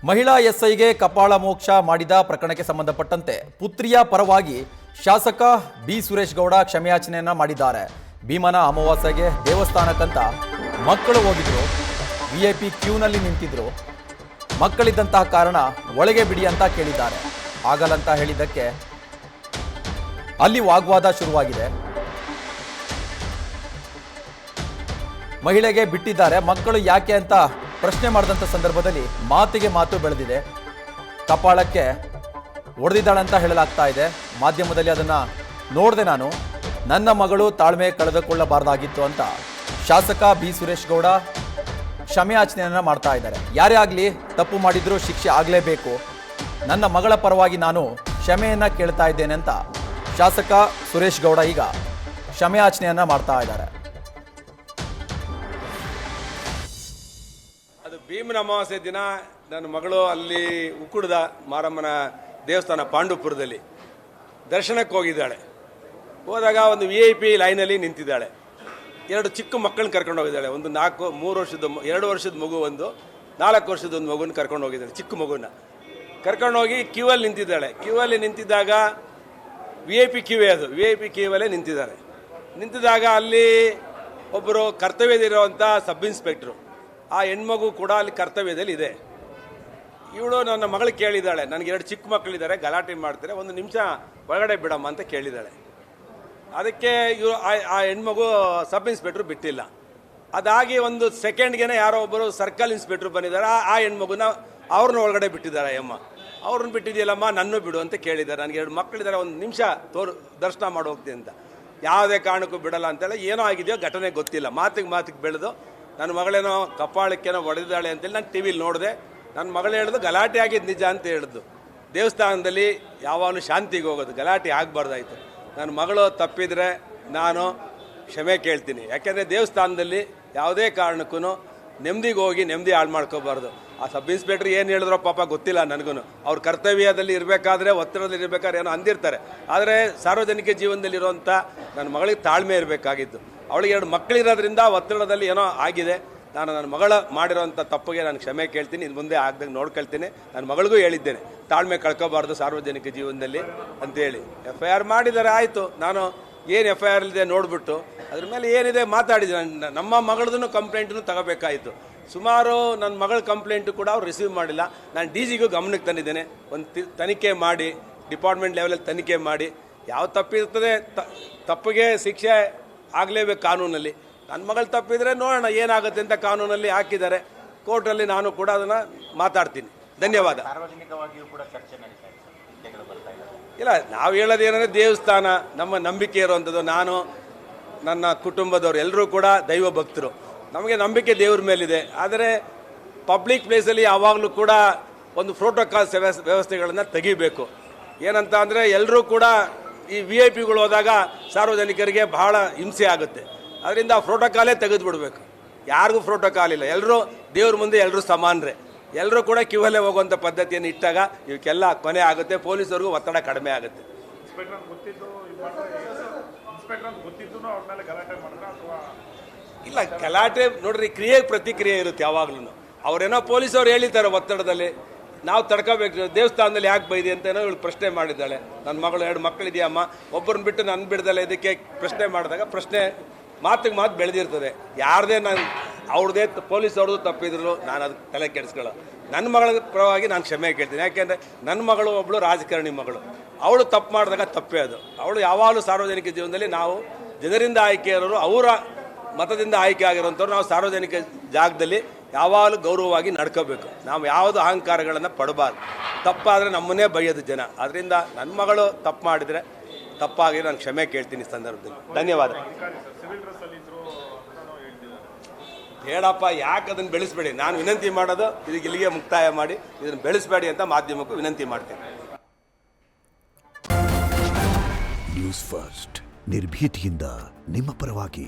ಮಹಿಳಾ ಎಸ್ಐಗೆ ಕಪಾಳ ಮೋಕ್ಷ ಮಾಡಿದ ಪ್ರಕರಣಕ್ಕೆ ಸಂಬಂಧಪಟ್ಟಂತೆ ಪುತ್ರಿಯ ಪರವಾಗಿ ಶಾಸಕ ಬಿ ಸುರೇಶ್ ಗೌಡ ಕ್ಷಮೆಯಾಚನೆಯನ್ನ ಮಾಡಿದ್ದಾರೆ. ಭೀಮನ ಅಮಾವಾಸ್ಯೆಗೆ ದೇವಸ್ಥಾನಕ್ಕಂತ ಮಕ್ಕಳು ಹೋಗಿದ್ರು, ವಿಐಪಿ ಕ್ಯೂನಲ್ಲಿ ನಿಂತಿದ್ರು. ಮಕ್ಕಳಿದ್ದಂತಹ ಕಾರಣ ಒಳಗೆ ಬಿಡಿ ಅಂತ ಕೇಳಿದ್ದಾರೆ. ಆಗಲ್ಲಂತ ಹೇಳಿದ್ದಕ್ಕೆ ಅಲ್ಲಿ ವಾಗ್ವಾದ ಶುರುವಾಗಿದೆ. ಮಹಿಳೆಗೆ ಬಿಟ್ಟಿದ್ದಾರೆ, ಮಕ್ಕಳು ಯಾಕೆ ಅಂತ ಪ್ರಶ್ನೆ ಮಾಡಿದಂಥ ಸಂದರ್ಭದಲ್ಲಿ ಮಾತಿಗೆ ಮಾತು ಬೆಳೆದಿದೆ. ಕಪಾಳಕ್ಕೆ ಹೊಡೆದಿದ್ದಾಳಂತ ಹೇಳಲಾಗ್ತಾ ಇದೆ. ಮಾಧ್ಯಮದಲ್ಲಿ ಅದನ್ನ ನೋಡಿದೆ ನಾನು. ನನ್ನ ಮಗಳು ತಾಳ್ಮೆ ಕಳೆದುಕೊಳ್ಳಬಾರ್ದಾಗಿತ್ತು ಅಂತ ಶಾಸಕ ಬಿ ಸುರೇಶ್ ಗೌಡ ಕ್ಷಮೆಯಾಚನೆಯನ್ನ ಮಾಡ್ತಾ ಇದ್ದಾರೆ. ಯಾರೇ ಆಗಲಿ ತಪ್ಪು ಮಾಡಿದ್ರೂ ಶಿಕ್ಷೆ ಆಗಲೇಬೇಕು. ನನ್ನ ಮಗಳ ಪರವಾಗಿ ನಾನು ಕ್ಷಮೆಯನ್ನ ಕೇಳ್ತಾ ಇದ್ದೇನೆ ಅಂತ ಶಾಸಕ ಸುರೇಶ್ ಗೌಡ ಈಗ ಕ್ಷಮೆಯಾಚನೆಯನ್ನ ಮಾಡ್ತಾ ಇದ್ದಾರೆ. ಅದು ಭೀಮನ ಅಮಾವಾಸ್ಯೆ ದಿನ ನನ್ನ ಮಗಳು ಅಲ್ಲಿ ಉಕ್ಕುಡದ ಮಾರಮ್ಮನ ದೇವಸ್ಥಾನ ಪಾಂಡುಪುರದಲ್ಲಿ ದರ್ಶನಕ್ಕೆ ಹೋಗಿದ್ದಾಳೆ. ಹೋದಾಗ ಒಂದು VIP ಲೈನಲ್ಲಿ ನಿಂತಿದ್ದಾಳೆ. 2 ಚಿಕ್ಕ ಮಕ್ಕಳನ್ನ ಕರ್ಕೊಂಡು ಹೋಗಿದ್ದಾಳೆ. ಒಂದು 2 ವರ್ಷದ ಮಗು, ಒಂದು 4 ವರ್ಷದ ಒಂದು ಮಗುನ ಕರ್ಕೊಂಡು ಹೋಗಿದ್ದಾಳೆ. ಚಿಕ್ಕ ಮಗುನ ಕರ್ಕೊಂಡು ಹೋಗಿ ಕ್ಯೂವಲ್ಲಿ ನಿಂತಿದ್ದಾಳೆ. ಕ್ಯೂವಲ್ಲಿ ನಿಂತಿದ್ದಾಗ VIP ಕ್ಯೂವೇ ಅದು, VIP ಕ್ಯೂವಲ್ಲೇ ನಿಂತಿದ್ದಾರೆ. ನಿಂತಿದ್ದಾಗ ಅಲ್ಲಿ ಒಬ್ಬರು ಕರ್ತವ್ಯದಲ್ಲಿರುವಂಥ ಸಬ್ ಇನ್ಸ್ಪೆಕ್ಟ್ರು, ಆ ಹೆಣ್ಮಗು ಕೂಡ ಅಲ್ಲಿ ಕರ್ತವ್ಯದಲ್ಲಿ ಇದೆ. ಇವಳು ನನ್ನ ಮಗಳು ಕೇಳಿದ್ದಾಳೆ, ನನಗೆ 2 ಚಿಕ್ಕ ಮಕ್ಕಳಿದ್ದಾರೆ, ಗಲಾಟೆ ಮಾಡ್ತಾರೆ, 1 ನಿಮಿಷ ಒಳಗಡೆ ಬಿಡಮ್ಮ ಅಂತ ಕೇಳಿದ್ದಾಳೆ. ಅದಕ್ಕೆ ಇವರು ಆ ಹೆಣ್ಮಗು ಸಬ್ ಇನ್ಸ್ಪೆಕ್ಟ್ರು ಬಿಟ್ಟಿಲ್ಲ. ಅದಾಗಿ 1 ಸೆಕೆಂಡ್ಗೆ ಯಾರೋ ಒಬ್ಬರು ಸರ್ಕಲ್ ಇನ್ಸ್ಪೆಕ್ಟ್ರು ಬಂದಿದ್ದಾರೆ. ಆ ಹೆಣ್ಮಗುನ ಅವ್ರನ್ನ ಒಳಗಡೆ ಬಿಟ್ಟಿದ್ದಾರೆ. ಅಮ್ಮ ಅವ್ರನ್ನ ಬಿಟ್ಟಿದೆಯಲ್ಲಮ್ಮ, ನನ್ನೂ ಬಿಡು ಅಂತ ಕೇಳಿದ್ದಾರೆ. ನನಗೆ 2 ಮಕ್ಕಳಿದ್ದಾರೆ, 1 ನಿಮಿಷ ದರ್ಶನ ಮಾಡಿ ಹೋಗ್ತೀನಿ ಅಂತ. ಯಾವುದೇ ಕಾರಣಕ್ಕೂ ಬಿಡಲ್ಲ ಅಂತೇಳಿ ಏನೋ ಆಗಿದೆಯೋ ಘಟನೆ ಗೊತ್ತಿಲ್ಲ. ಮಾತಿಗೆ ಬೆಳೆದು ನನ್ನ ಮಗಳೇನೋ ಕಪಾಳಕ್ಕೇನೋ ಹೊಡೆದಿದ್ದಾಳೆ ಅಂತೇಳಿ ನಾನು ಟಿ ವಿಲಿ ನೋಡಿದೆ. ನನ್ನ ಮಗಳು ಹೇಳಿದು ಗಲಾಟೆ ಆಗಿದ್ದು ನಿಜ ಅಂತ ಹೇಳಿದ್ದು. ದೇವಸ್ಥಾನದಲ್ಲಿ ಯಾವಾಗಲೂ ಶಾಂತಿಗೆ ಹೋಗೋದು, ಗಲಾಟೆ ಆಗಬಾರ್ದಾಯ್ತು. ನನ್ನ ಮಗಳು ತಪ್ಪಿದರೆ ನಾನು ಕ್ಷಮೆ ಕೇಳ್ತೀನಿ. ಯಾಕೆಂದರೆ ದೇವಸ್ಥಾನದಲ್ಲಿ ಯಾವುದೇ ಕಾರಣಕ್ಕೂ ನೆಮ್ಮದಿಗೆ ಹೋಗಿ ನೆಮ್ಮದಿ ಹಾಳು ಮಾಡ್ಕೋಬಾರ್ದು. ಆ ಸಬ್ ಇನ್ಸ್ಪೆಕ್ಟ್ರ್ ಏನು ಹೇಳಿದ್ರೋ ಪಾಪ ಗೊತ್ತಿಲ್ಲ ನನಗೂ. ಅವ್ರ ಕರ್ತವ್ಯದಲ್ಲಿ ಇರಬೇಕಾದ್ರೆ, ಒತ್ತಡದಲ್ಲಿ ಇರಬೇಕಾದ್ರೆ ಏನೋ ಅಂದಿರ್ತಾರೆ. ಆದರೆ ಸಾರ್ವಜನಿಕ ಜೀವನದಲ್ಲಿರುವಂಥ ನನ್ನ ಮಗಳಿಗೆ ತಾಳ್ಮೆ ಇರಬೇಕಾಗಿತ್ತು. ಅವಳಿಗೆ 2 ಮಕ್ಕಳಿರೋದ್ರಿಂದ ಒತ್ತಡದಲ್ಲಿ ಏನೋ ಆಗಿದೆ. ನಾನು ನನ್ನ ಮಗಳ ಮಾಡಿರೋಂಥ ತಪ್ಪಿಗೆ ನಾನು ಕ್ಷಮೆ ಕೇಳ್ತೀನಿ. ಇನ್ನು ಮುಂದೆ ಆಗ್ದಂಗೆ ನೋಡ್ಕೊಳ್ತೀನಿ. ನನ್ನ ಮಗಳಿಗೂ ಹೇಳಿದ್ದೇನೆ, ತಾಳ್ಮೆ ಕಳ್ಕೋಬಾರ್ದು ಸಾರ್ವಜನಿಕ ಜೀವನದಲ್ಲಿ ಅಂತೇಳಿ. FIR ಮಾಡಿದ್ದಾರೆ, ಆಯಿತು. ನಾನು ಏನು FIR ಇದೆ ನೋಡಿಬಿಟ್ಟು ಅದ್ರ ಮೇಲೆ ಏನಿದೆ ಮಾತಾಡಿದ್ದೀನಿ. ನಮ್ಮ ಮಗಳದೂ ಕಂಪ್ಲೇಂಟನ್ನು ತಗೋಬೇಕಾಯಿತು. ಸುಮಾರು ನನ್ನ ಮಗಳ ಕಂಪ್ಲೇಂಟು ಕೂಡ ಅವ್ರು ರಿಸೀವ್ ಮಾಡಿಲ್ಲ. ನಾನು DGಗೂ ಗಮನಕ್ಕೆ ತಂದಿದ್ದೇನೆ. ಒಂದು ತನಿಖೆ ಮಾಡಿ, ಡಿಪಾರ್ಟ್ಮೆಂಟ್ ಲೆವೆಲಲ್ಲಿ ತನಿಖೆ ಮಾಡಿ, ಯಾವ ತಪ್ಪಿರ್ತದೆ ತಪ್ಪಿಗೆ ಶಿಕ್ಷೆ ಆಗಲೇಬೇಕು ಕಾನೂನಲ್ಲಿ. ನನ್ನ ಮಗಳು ತಪ್ಪಿದರೆ ನೋಡೋಣ ಏನಾಗುತ್ತೆ ಅಂತ ಕಾನೂನಲ್ಲಿ ಹಾಕಿದ್ದಾರೆ. ಕೋರ್ಟಲ್ಲಿ ನಾನು ಕೂಡ ಅದನ್ನು ಮಾತಾಡ್ತೀನಿ. ಧನ್ಯವಾದ. ಇಲ್ಲ, ನಾವು ಹೇಳೋದೇನೆಂದರೆ ದೇವಸ್ಥಾನ ನಮ್ಮ ನಂಬಿಕೆ ಇರುವಂಥದ್ದು. ನಾನು, ನನ್ನ ಕುಟುಂಬದವರು ಎಲ್ಲರೂ ಕೂಡ ದೈವ ಭಕ್ತರು. ನಮಗೆ ನಂಬಿಕೆ ದೇವ್ರ ಮೇಲಿದೆ. ಆದರೆ ಪಬ್ಲಿಕ್ ಪ್ಲೇಸಲ್ಲಿ ಯಾವಾಗಲೂ ಕೂಡ ಒಂದು ಪ್ರೋಟೋಕಾಲ್ಸ್ ವ್ಯವಸ್ಥೆಗಳನ್ನು ತೆಗಿಬೇಕು. ಏನಂತ ಅಂದರೆ ಎಲ್ಲರೂ ಕೂಡ ಈ VIP ಹೋದಾಗ ಸಾರ್ವಜನಿಕರಿಗೆ ಬಹಳ ಹಿಂಸೆ ಆಗುತ್ತೆ. ಅದರಿಂದ ಪ್ರೋಟೋಕಾಲೇ ತೆಗೆದುಬಿಡ್ಬೇಕು. ಯಾರಿಗೂ ಪ್ರೋಟೋಕಾಲ್ ಇಲ್ಲ. ಎಲ್ಲರೂ ದೇವ್ರ ಮುಂದೆ ಎಲ್ಲರೂ ಸಮಾನರೇ. ಎಲ್ಲರೂ ಕೂಡ ಕ್ಯೂವಲ್ಲೇ ಹೋಗುವಂಥ ಪದ್ಧತಿಯನ್ನು ಇಟ್ಟಾಗ ಇವಕ್ಕೆಲ್ಲ ಕೊನೆ ಆಗುತ್ತೆ. ಪೊಲೀಸರಿಗೂ ಒತ್ತಡ ಕಡಿಮೆ ಆಗುತ್ತೆ. ಇಲ್ಲ, ಗಲಾಟೆ ನೋಡ್ರಿ, ಕ್ರಿಯೆ ಪ್ರತಿಕ್ರಿಯೆ ಇರುತ್ತೆ ಯಾವಾಗ್ಲೂ. ಅವರೇನೋ ಪೊಲೀಸವ್ರು ಹೇಳಿದ್ದಾರೆ ಒತ್ತಡದಲ್ಲಿ, ನಾವು ತಡ್ಕೋಬೇಕು. ದೇವಸ್ಥಾನದಲ್ಲಿ ಯಾಕೆ ಬೈದಿ ಅಂತೇನೋ ಇವಳು ಪ್ರಶ್ನೆ ಮಾಡಿದ್ದಾಳೆ. ನನ್ನ ಮಗಳು 2 ಮಕ್ಕಳಿದೆಯಮ್ಮ, ಒಬ್ಬರನ್ನ ಬಿಟ್ಟು ನನ್ನ ಬಿಡ್ದಲ್ಲ ಇದಕ್ಕೆ ಪ್ರಶ್ನೆ ಮಾಡಿದಾಗ ಪ್ರಶ್ನೆ ಮಾತಿಗೆ ಮಾತು ಬೆಳೆದಿರ್ತದೆ. ಯಾರದೇ ನಾನು ಅವ್ರದ್ದೇ ಪೊಲೀಸ್ ಅವ್ರದ್ದು ತಪ್ಪಿದ್ರು ನಾನು ಅದಕ್ಕೆ ತಲೆ ಕೆಡಿಸ್ಕೊಳ್ಳೋ. ನನ್ನ ಮಗಳ ಪರವಾಗಿ ನಾನು ಕ್ಷಮೆ ಕೇಳ್ತೀನಿ. ಯಾಕೆಂದರೆ ನನ್ನ ಮಗಳು ಒಬ್ಬಳು ರಾಜಕಾರಣಿ ಮಗಳು. ಅವಳು ತಪ್ಪು ಮಾಡಿದಾಗ ತಪ್ಪೇ ಅದು. ಅವಳು ಯಾವಾಗಲೂ ಸಾರ್ವಜನಿಕ ಜೀವನದಲ್ಲಿ ನಾವು ಜನರಿಂದ ಆಯ್ಕೆ ಇರೋರು, ಅವರ ಮತದಿಂದ ಆಯ್ಕೆ ಆಗಿರೋಂಥವ್ರು ನಾವು ಸಾರ್ವಜನಿಕ ಜಾಗದಲ್ಲಿ ಯಾವಾಗಲೂ ಗೌರವವಾಗಿ ನಡ್ಕೋಬೇಕು. ನಾವು ಯಾವುದು ಅಹಂಕಾರಗಳನ್ನು ಪಡಬಾರ್ದು. ತಪ್ಪಾದರೆ ನಮ್ಮನ್ನೇ ಬೈಯೋದು ಜನ. ಅದರಿಂದ ನನ್ನ ಮಗಳು ತಪ್ಪು ಮಾಡಿದರೆ ತಪ್ಪಾಗಿ ನಾನು ಕ್ಷಮೆ ಕೇಳ್ತೀನಿ ಈ ಸಂದರ್ಭದಲ್ಲಿ. ಧನ್ಯವಾದ. ಹೇಳಪ್ಪ, ಯಾಕೆ ಅದನ್ನು ಬೆಳೆಸಬೇಡಿ. ನಾನು ವಿನಂತಿ ಮಾಡೋದು ಇದಕ್ಕೆ ಇಲ್ಲಿಗೆ ಮುಕ್ತಾಯ ಮಾಡಿ, ಇದನ್ನು ಬೆಳೆಸಬೇಡಿ ಅಂತ ಮಾಧ್ಯಮಕ್ಕೂ ವಿನಂತಿ ಮಾಡ್ತೇನೆ. ನ್ಯೂಸ್ ಫಸ್ಟ್, ನಿರ್ಭೀತಿಯಿಂದ ನಿಮ್ಮ ಪರವಾಗಿ.